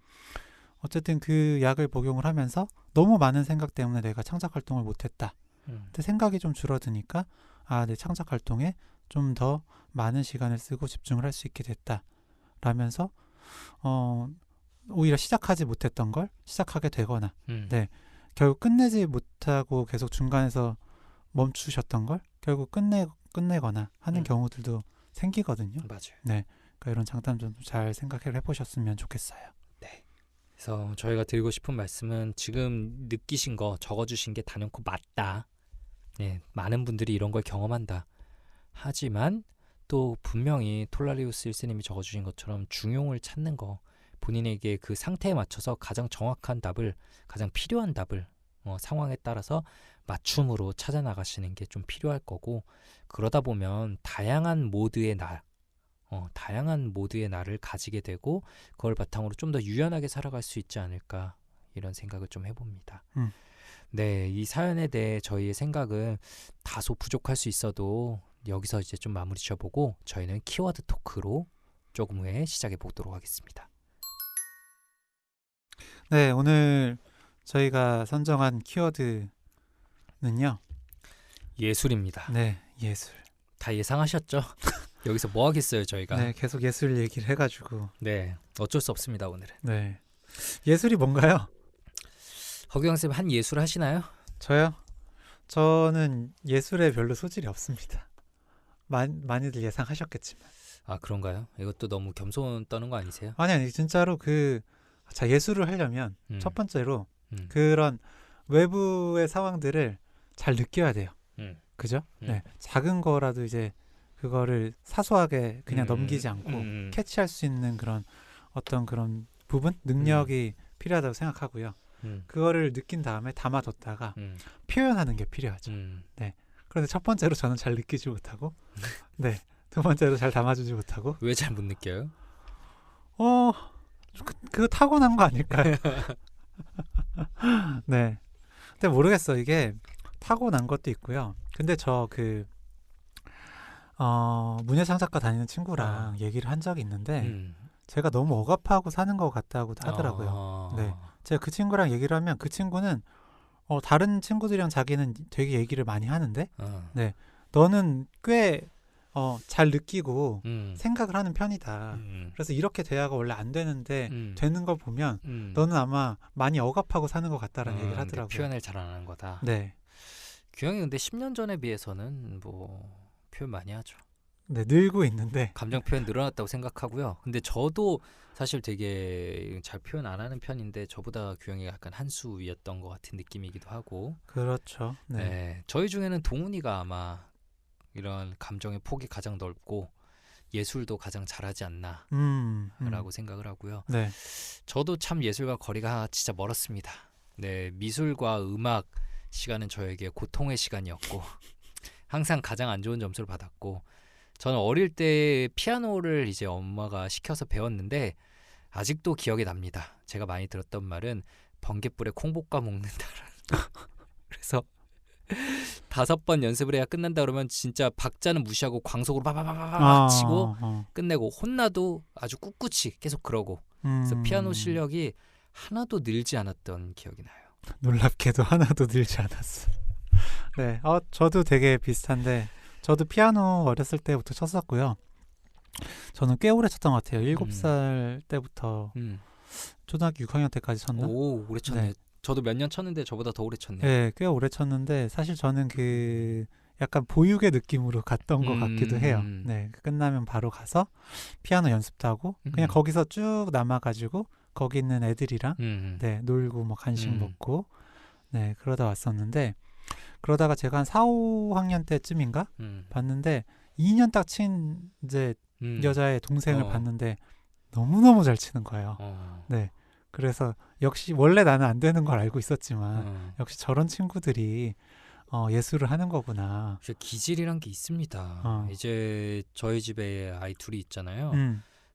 어쨌든 그 약을 복용을 하면서 너무 많은 생각 때문에 내가 창작 활동을 못했다. 근데 생각이 좀 줄어드니까 내 창작 활동에 좀 더 많은 시간을 쓰고 집중을 할 수 있게 됐다. 라면서 오히려 시작하지 못했던 걸 시작하게 되거나 네, 결국 끝내지 못하고 계속 중간에서 멈추셨던 걸 결국 끝내거나 하는 경우들도 생기거든요. 맞아요. 네, 그러니까 이런 장점 좀 잘 생각해 보셨으면 좋겠어요. 네. 그래서 저희가 드리고 싶은 말씀은 지금 느끼신 거 적어주신 게 단연코 맞다. 네, 많은 분들이 이런 걸 경험한다. 하지만 또 분명히 톨라리우스 1세님이 적어주신 것처럼 중용을 찾는 거, 본인에게 그 상태에 맞춰서 가장 정확한 답을, 가장 필요한 답을 상황에 따라서 맞춤으로 찾아 나가시는 게 좀 필요할 거고, 그러다 보면 다양한 모드의 나를 가지게 되고 그걸 바탕으로 좀 더 유연하게 살아갈 수 있지 않을까, 이런 생각을 좀 해봅니다. 네, 이 사연에 대해 저희의 생각은 다소 부족할 수 있어도 여기서 이제 좀 마무리 지어보고 저희는 키워드 토크로 조금 후에 시작해 보도록 하겠습니다. 네, 오늘 저희가 선정한 키워드는요. 예술입니다. 네, 예술. 다 예상하셨죠? 여기서 뭐 하겠어요, 저희가. 네, 계속 예술 얘기를 해가지고. 네, 어쩔 수 없습니다, 오늘은. 네, 예술이 뭔가요? 허경영 쌤 한 예술 하시나요? 저요? 저는 예술에 별로 소질이 없습니다. 많이들 예상하셨겠지만. 아, 그런가요? 이것도 너무 겸손 떠는 거 아니세요? 아니 진짜로 자, 예술을 하려면 첫 번째로 음. 그런 외부의 상황들을 잘 느껴야 돼요. 그죠? 네, 작은 거라도 이제 그거를 사소하게 그냥 넘기지 않고 캐치할 수 있는 그런 어떤 그런 부분, 능력이 필요하다고 생각하고요. 그거를 느낀 다음에 담아뒀다가 표현하는 게 필요하죠. 네. 그런데 첫 번째로 저는 잘 느끼지 못하고, 네, 두 번째로 잘 담아주지 못하고. 왜 잘 못 느껴요? 그거 타고난 거 아닐까요? 네. 근데 모르겠어. 이게 타고난 것도 있고요. 근데 저 문예창작과 다니는 친구랑 얘기를 한 적이 있는데 제가 너무 억압하고 사는 것 같다고 하더라고요. 네. 제가 그 친구랑 얘기를 하면 그 친구는 다른 친구들이랑 자기는 되게 얘기를 많이 하는데 네, 너는 꽤 잘 느끼고 생각을 하는 편이다. 그래서 이렇게 대화가 원래 안 되는데 되는 걸 보면 너는 아마 많이 억압하고 사는 것 같다라는 얘기를 하더라고요. 표현을 잘 안 하는 거다. 네. 규영이 근데 10년 전에 비해서는 뭐 표현 많이 하죠. 네, 늘고 있는데 감정 표현 늘어났다고 생각하고요. 근데 저도 사실 되게 잘 표현 안 하는 편인데 저보다 규영이가 약간 한 수 위였던 것 같은 느낌이기도 하고. 그렇죠. 네. 네, 저희 중에는 동훈이가 아마 이런 감정의 폭이 가장 넓고 예술도 가장 잘하지 않나라고 생각을 하고요. 네. 저도 참 예술과 거리가 진짜 멀었습니다. 네, 미술과 음악 시간은 저에게 고통의 시간이었고 항상 가장 안 좋은 점수를 받았고, 저는 어릴 때 피아노를 이제 엄마가 시켜서 배웠는데 아직도 기억이 납니다. 제가 많이 들었던 말은 번갯불에 콩볶아 먹는다라는. 그래서 5번 연습을 해야 끝난다 그러면 진짜 박자는 무시하고 광속으로 바바바바바 치고 끝내고, 혼나도 아주 꿋꿋이 계속 그러고. 그래서 피아노 실력이 하나도 늘지 않았던 기억이 나요. 놀랍게도 하나도 늘지 않았어. 네, 저도 되게 비슷한데 저도 피아노 어렸을 때부터 쳤었고요. 저는 꽤 오래 쳤던 것 같아요. 7살 때부터 초등학교 6학년 때까지 쳤나? 오, 오래 쳤네. 네. 저도 몇 년 쳤는데 저보다 더 오래 쳤네요. 네, 꽤 오래 쳤는데 사실 저는 약간 보육의 느낌으로 갔던 것 같기도 해요. 네, 끝나면 바로 가서 피아노 연습도 하고 그냥 거기서 쭉 남아가지고 거기 있는 애들이랑 네, 놀고 뭐 간식 먹고 네, 그러다 왔었는데, 그러다가 제가 한 4, 5학년 때쯤인가 봤는데 2년 딱 친 이제 여자의 동생을 봤는데 너무너무 잘 치는 거예요. 네. 그래서 역시 원래 나는 안 되는 걸 알고 있었지만 역시 저런 친구들이 예술을 하는 거구나. 기질이란 게 있습니다. 이제 저희 집에 아이 둘이 있잖아요.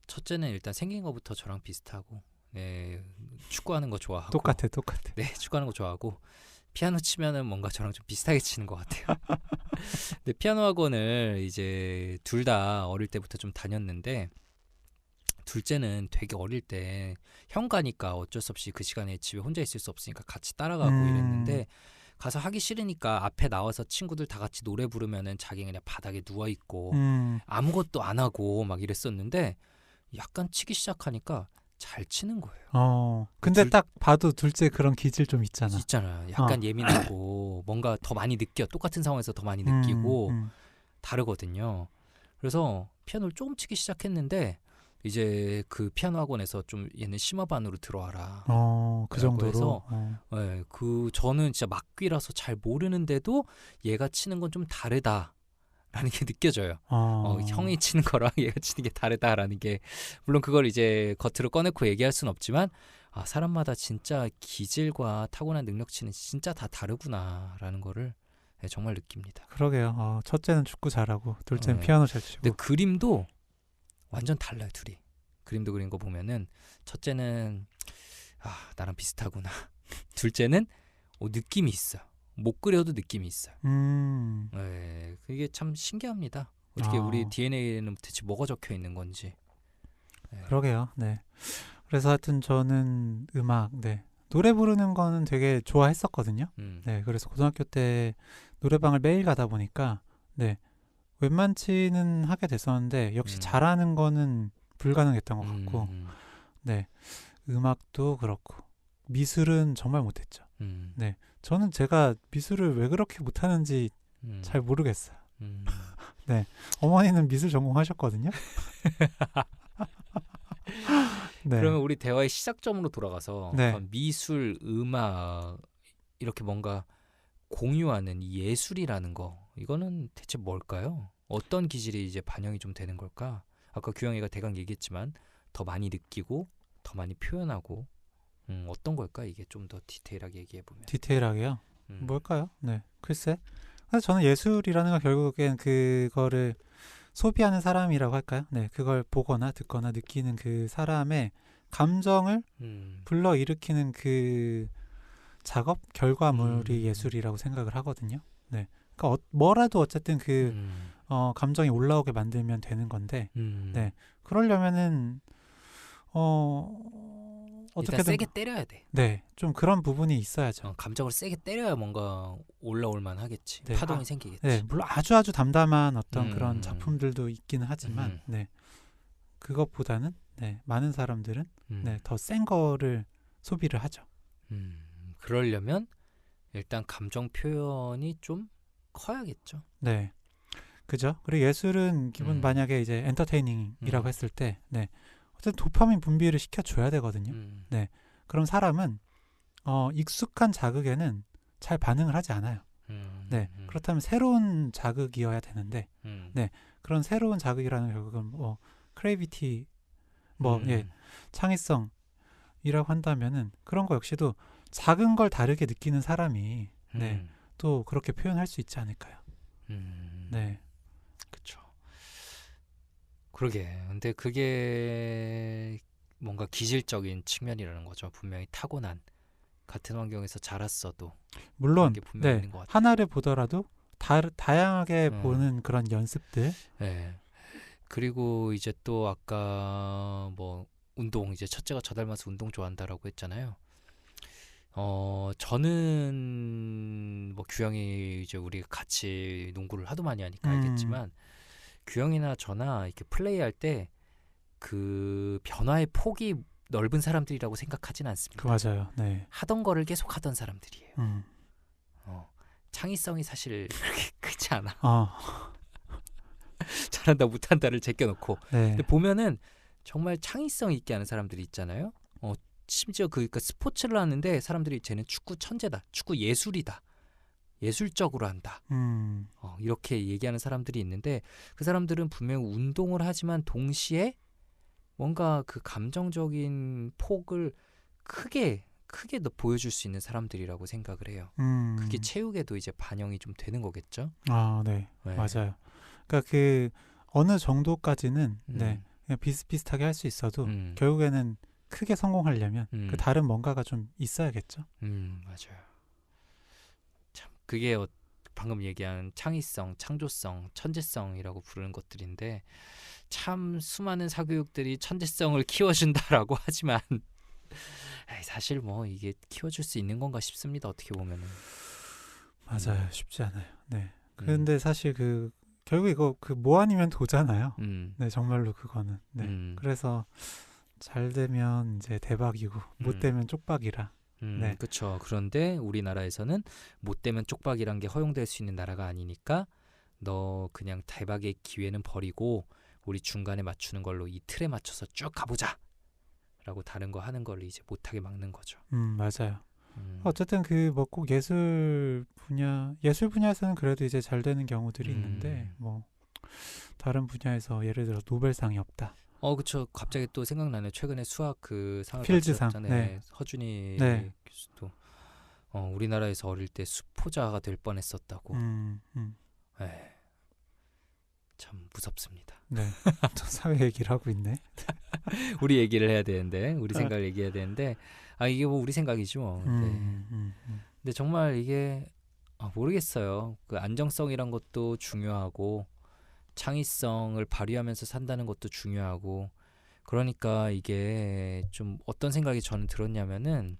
첫째는 일단 생긴 것부터 저랑 비슷하고, 네, 축구하는 거 좋아하고. 똑같아. 네, 축구하는 거 좋아하고, 피아노 치면은 뭔가 저랑 좀 비슷하게 치는 것 같아요. 근데 피아노 학원을 이제 둘 다 어릴 때부터 좀 다녔는데, 둘째는 되게 어릴 때 형 가니까 어쩔 수 없이 그 시간에 집에 혼자 있을 수 없으니까 같이 따라가고 이랬는데, 가서 하기 싫으니까 앞에 나와서 친구들 다 같이 노래 부르면은 자기 그냥 바닥에 누워 있고 아무것도 안 하고 막 이랬었는데 약간 치기 시작하니까 잘 치는 거예요. 근데 딱 봐도 둘째 그런 기질 좀 있잖아. 있잖아. 약간 예민하고 뭔가 더 많이 느껴. 똑같은 상황에서 더 많이 느끼고 다르거든요. 그래서 피아노를 조금 치기 시작했는데 이제 그 피아노 학원에서 좀 얘는 심화반으로 들어와라. 그 정도로. 해서 네, 그 저는 진짜 막귀라서 잘 모르는데도 얘가 치는 건 좀 다르다라는 게 느껴져요. 형이 치는 거랑 얘가 치는 게 다르다라는 게 물론 그걸 이제 겉으로 꺼내고 얘기할 수는 없지만 사람마다 진짜 기질과 타고난 능력치는 진짜 다 다르구나라는 거를 네, 정말 느낍니다. 그러게요. 첫째는 축구 잘하고 둘째는 네. 피아노 잘 치고. 근데 그림도 완전 달라요, 둘이. 그림도 그린 거 보면은 첫째는 나랑 비슷하구나. 둘째는 느낌이 있어. 못 그려도 느낌이 있어요. 네, 그게 참 신기합니다. 어떻게 우리 DNA에는 대체 뭐가 적혀 있는 건지. 네. 그러게요. 네. 그래서 하여튼 저는 음악, 노래 부르는 거는 되게 좋아했었거든요. 네, 그래서 고등학교 때 노래방을 매일 가다 보니까 웬만치는 하게 됐었는데 역시 잘하는 거는 불가능했던 것 같고, 네, 음악도 그렇고 미술은 정말 못했죠. 네, 저는 제가 미술을 왜 그렇게 못하는지 잘 모르겠어요. 네, 어머니는 미술 전공하셨거든요. 네. 그러면 우리 대화의 시작점으로 돌아가서 미술, 음악 이렇게 뭔가 공유하는 이 예술이라는 거 이거는 대체 뭘까요? 어떤 기질이 이제 반영이 좀 되는 걸까? 아까 규영이가 대강 얘기했지만 더 많이 느끼고 더 많이 표현하고 어떤 걸까? 이게 좀 더 디테일하게 얘기해 보면. 디테일하게요? 뭘까요? 네, 글쎄. 그래서 저는 예술이라는 건 결국엔 그거를 소비하는 사람이라고 할까요? 네, 그걸 보거나 듣거나 느끼는 그 사람의 감정을 불러일으키는 그 작업 결과물이 예술이라고 생각을 하거든요. 네, 그러니까 뭐라도 어쨌든 그 감정이 올라오게 만들면 되는 건데, 네, 그러려면은 일단 어떻게든 세게 때려야 돼. 네, 좀 그런 부분이 있어야죠. 감정을 세게 때려야 뭔가 올라올만 하겠지. 네, 파동이 생기겠지. 네, 물론 아주 담담한 어떤 그런 작품들도 있기는 하지만, 네, 그것보다는 많은 사람들은 더 센 거를 소비를 하죠. 그러려면 일단 감정 표현이 좀 커야겠죠. 네, 그죠. 그리고 예술은 기본 만약에 이제 엔터테이닝이라고 했을 때, 어쨌든 도파민 분비를 시켜줘야 되거든요. 네, 그럼 사람은 익숙한 자극에는 잘 반응을 하지 않아요. 네, 그렇다면 새로운 자극이어야 되는데, 네, 그런 새로운 자극이라는 결국은 크레이비티, 창의성이라고 한다면은 그런 거 역시도 작은 걸 다르게 느끼는 사람이 또 그렇게 표현할 수 있지 않을까요? 네, 그렇죠. 그러게. 근데 그게 뭔가 기질적인 측면이라는 거죠. 분명히 타고난 같은 환경에서 자랐어도 물론 그런 게 분명히 있는 것 같아요. 하나를 보더라도 다양하게 보는 그런 연습들. 네. 그리고 이제 또 아까 뭐 운동 이제 첫째가 저 닮아서 운동 좋아한다라고 했잖아요. 저는 뭐 규영이 이제 우리 같이 농구를 하도 많이 하니까 알겠지만 규영이나 저나 이렇게 플레이할 때 그 변화의 폭이 넓은 사람들이라고 생각하진 않습니다. 맞아요. 네. 하던 거를 계속 하던 사람들이에요. 창의성이 사실 그렇게 크지 않아. 잘한다 못한다를 제껴놓고. 근데 보면은 정말 창의성 있게 하는 사람들이 있잖아요. 심지어 그러니까 스포츠를 하는데 사람들이 쟤는 축구 천재다, 축구 예술이다, 예술적으로 한다. 이렇게 얘기하는 사람들이 있는데 그 사람들은 분명 운동을 하지만 동시에 뭔가 그 감정적인 폭을 크게 보여줄 수 있는 사람들이라고 생각을 해요. 그게 체육에도 이제 반영이 좀 되는 거겠죠. 네, 맞아요. 그러니까 그 어느 정도까지는 그냥 비슷비슷하게 할 수 있어도 결국에는 크게 성공하려면 그 다른 뭔가가 좀 있어야겠죠. 맞아요. 참 그게 방금 얘기한 창의성, 창조성, 천재성이라고 부르는 것들인데 참 수많은 사교육들이 천재성을 키워준다라고 하지만 사실 뭐 이게 키워줄 수 있는 건가 싶습니다. 어떻게 보면은. 맞아요. 쉽지 않아요. 네. 근데 사실 결국 이거 뭐 아니면 도잖아요. 네, 정말로 그거는. 네. 그래서 잘 되면 이제 대박이고 못 되면 쪽박이라. 네. 그렇죠. 그런데 우리나라에서는 못 되면 쪽박이란 게 허용될 수 있는 나라가 아니니까 너 그냥 대박의 기회는 버리고 우리 중간에 맞추는 걸로 이 틀에 맞춰서 쭉 가보자 라고 다른 거 하는 걸 이제 못하게 막는 거죠. 맞아요. 어쨌든 뭐 꼭 예술 분야에서는 그래도 이제 잘 되는 경우들이 있는데 뭐 다른 분야에서 예를 들어 노벨상이 없다. 그쵸. 갑자기 또 생각나네. 최근에 수학 상을 필즈상. 받았잖아요. 네. 허준이 네. 교수도 우리나라에서 어릴 때 수포자가 될 뻔했었다고. 참 무섭습니다. 네. 또 사회 얘기를 하고 있네. 우리 얘기를 해야 되는데, 우리 생각을 얘기해야 되는데, 이게 뭐 우리 생각이지 뭐. 근데 정말 이게 모르겠어요. 그 안정성이란 것도 중요하고 창의성을 발휘하면서 산다는 것도 중요하고, 그러니까 이게 좀 어떤 생각이 저는 들었냐면은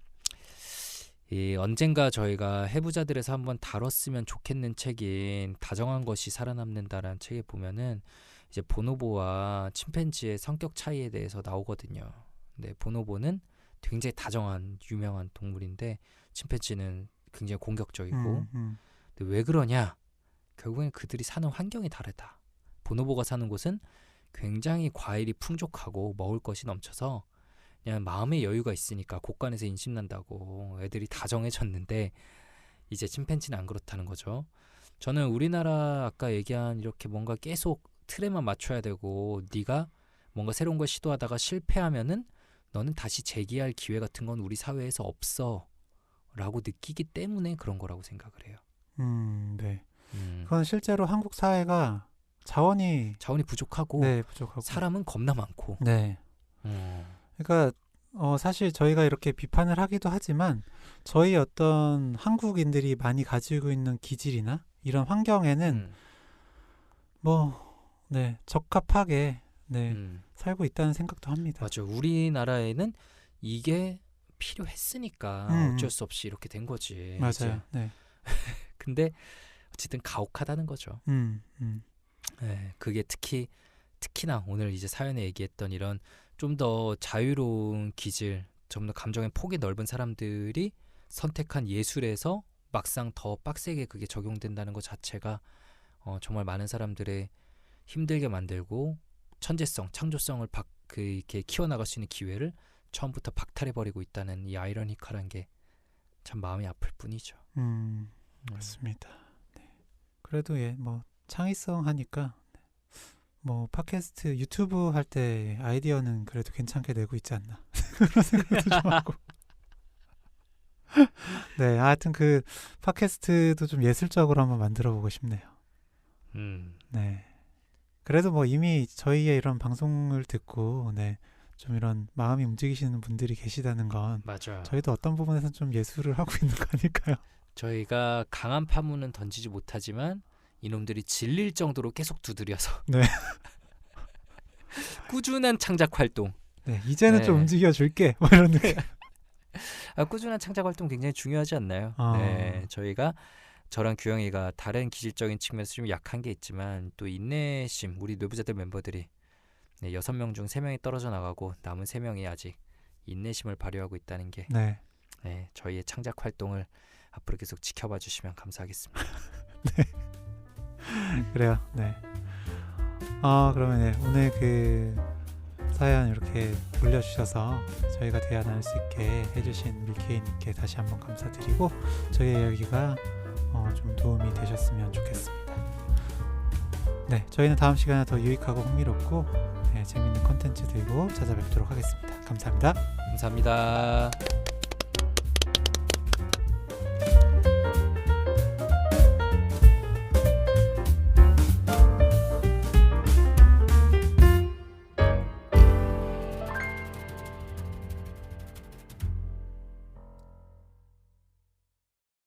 언젠가 저희가 해부자들에서 한번 다뤘으면 좋겠는 책인 다정한 것이 살아남는다라는 책에 보면은 이제 보노보와 침팬지의 성격 차이에 대해서 나오거든요. 근데 보노보는 굉장히 다정한 유명한 동물인데 침팬지는 굉장히 공격적이고 근데 왜 그러냐? 결국엔 그들이 사는 환경이 다르다. 보노보가 사는 곳은 굉장히 과일이 풍족하고 먹을 것이 넘쳐서 그냥 마음의 여유가 있으니까 곳간에서 인심난다고 애들이 다정해졌는데 이제 침팬지는 안 그렇다는 거죠. 저는 우리나라 아까 얘기한 이렇게 뭔가 계속 틀에만 맞춰야 되고 네가 뭔가 새로운 걸 시도하다가 실패하면은 너는 다시 재기할 기회 같은 건 우리 사회에서 없어 라고 느끼기 때문에 그런 거라고 생각을 해요. 네. 그건 실제로 한국 사회가 자원이 부족하고, 네, 부족하고 사람은 겁나 많고. 네. 그러니까 사실 저희가 이렇게 비판을 하기도 하지만 저희 어떤 한국인들이 많이 가지고 있는 기질이나 이런 환경에는 네, 적합하게 살고 있다는 생각도 합니다. 맞죠. 우리나라에는 이게 필요했으니까 어쩔 수 없이 이렇게 된 거지. 맞아요. 이제. 네. 근데 어쨌든 가혹하다는 거죠. 네, 그게 특히나 오늘 이제 사연에 얘기했던 이런 좀 더 자유로운 기질, 좀 더 감정의 폭이 넓은 사람들이 선택한 예술에서 막상 더 빡세게 그게 적용된다는 것 자체가 정말 많은 사람들의 힘들게 만들고 천재성, 창조성을 이렇게 키워나갈 수 있는 기회를 처음부터 박탈해버리고 있다는 이 아이러니컬한 게 참 마음이 아플 뿐이죠. 맞습니다. 네. 그래도 뭐 창의성 하니까 뭐 팟캐스트 유튜브 할 때 아이디어는 그래도 괜찮게 내고 있지 않나 그런 생각도 좀 하고 네, 하여튼 팟캐스트도 좀 예술적으로 한번 만들어 보고 싶네요. 네, 그래도 뭐 이미 저희의 이런 방송을 듣고 좀 이런 마음이 움직이시는 분들이 계시다는 건 맞아요. 저희도 어떤 부분에서는 좀 예술을 하고 있는 거 아닐까요? 저희가 강한 파문은 던지지 못하지만 이놈들이 질릴 정도로 계속 두드려서 네. 꾸준한 창작 활동. 네, 이제는 좀 움직여 줄게. 뭐 이런 느낌. 꾸준한 창작 활동 굉장히 중요하지 않나요? 네, 저랑 규영이가 다른 기질적인 측면에서 좀 약한 게 있지만 또 인내심, 우리 뇌부자들 멤버들이 6명 중 3명이 떨어져 나가고 남은 3명이 아직 인내심을 발휘하고 있다는 게 저희의 창작 활동을 앞으로 계속 지켜봐 주시면 감사하겠습니다. 네. 그래요. 네. 그러면 오늘 사연 이렇게 올려주셔서 저희가 대화 나눌 수 있게 해주신 밀케이님께 다시 한번 감사드리고 저희의 이야기가 좀 도움이 되셨으면 좋겠습니다. 네, 저희는 다음 시간에 더 유익하고 흥미롭고 재미있는 컨텐츠 들고 찾아뵙도록 하겠습니다. 감사합니다. 감사합니다.